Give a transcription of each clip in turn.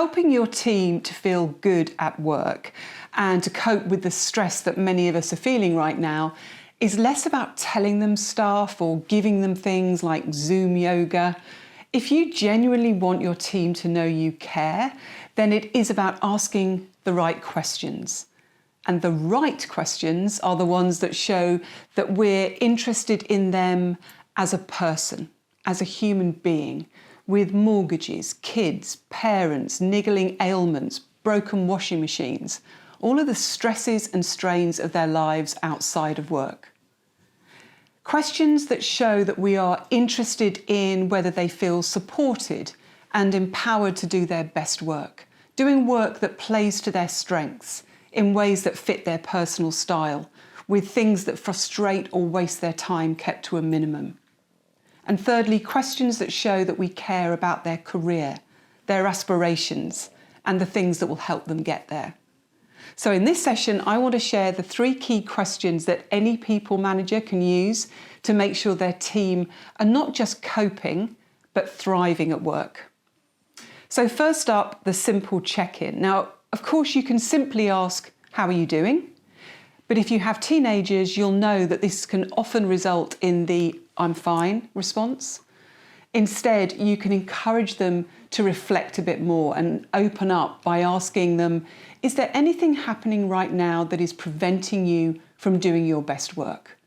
helping your team to feel good at work and to cope with the stress that many of us are feeling right now is less about telling them stuff or giving them things like Zoom yoga. If you genuinely want your team to know you care, then it is about asking the right questions. And the right questions are the ones that show that we're interested in them as a person, as a human being, with mortgages, kids, parents, niggling ailments, broken washing machines, all of the stresses and strains of their lives outside of work. Questions that show that we are interested in whether they feel supported and empowered to do their best work, doing work that plays to their strengths in ways that fit their personal style, with things that frustrate or waste their time kept to a minimum. And thirdly, questions that show that we care about their career, their aspirations, and the things that will help them get there. So in this session, I want to share the 3 key questions that any people manager can use to make sure their team are not just coping, but thriving at work. So first up, the simple check-in. Now, of course, you can simply ask, how are you doing? But if you have teenagers, you'll know that this can often result in the I'm fine response. Instead, you can encourage them to reflect a bit more and open up by asking them, is there anything happening right now that is preventing you from doing your best work?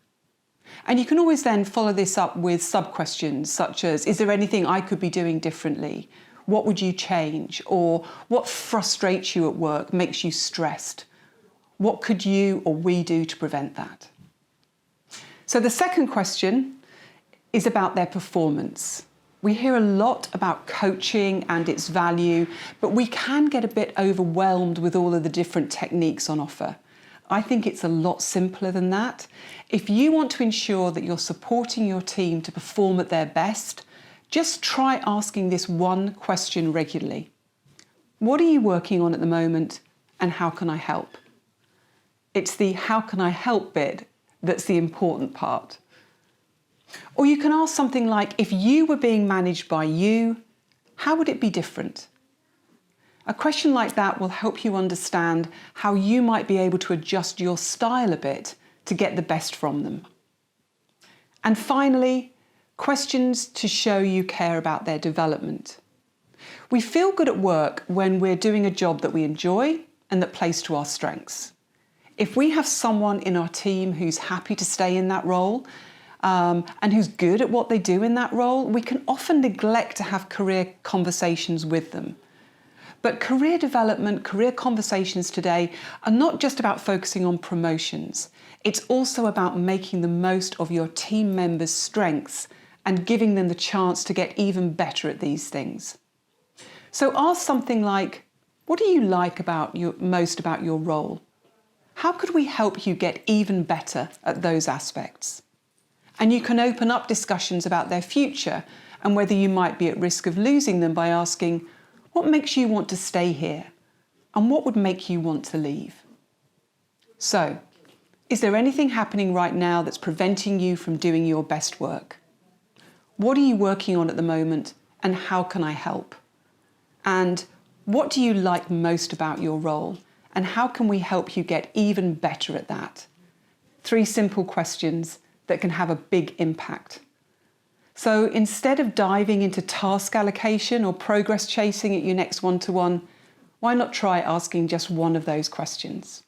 And you can always then follow this up with sub-questions such as, is there anything I could be doing differently? What would you change? Or what frustrates you at work, makes you stressed? What could you or we do to prevent that? So the second question is about their performance. We hear a lot about coaching and its value, but we can get a bit overwhelmed with all of the different techniques on offer. I think it's a lot simpler than that. If you want to ensure that you're supporting your team to perform at their best, just try asking this one question regularly. What are you working on at the moment, and how can I help? It's the how can I help bit that's the important part. Or you can ask something like, if you were being managed by you, how would it be different? A question like that will help you understand how you might be able to adjust your style a bit to get the best from them. And finally, questions to show you care about their development. We feel good at work when we're doing a job that we enjoy and that plays to our strengths. If we have someone in our team who's happy to stay in that role, and who's good at what they do in that role, we can often neglect to have career conversations with them. But career development, career conversations today are not just about focusing on promotions. It's also about making the most of your team members' strengths and giving them the chance to get even better at these things. So ask something like, what do you like most about your role? How could we help you get even better at those aspects? And you can open up discussions about their future and whether you might be at risk of losing them by asking, what makes you want to stay here? And what would make you want to leave? So, is there anything happening right now that's preventing you from doing your best work? What are you working on at the moment, and how can I help? And what do you like most about your role, and how can we help you get even better at that? 3 simple questions that can have a big impact. So instead of diving into task allocation or progress chasing at your next one-to-one, why not try asking just one of those questions?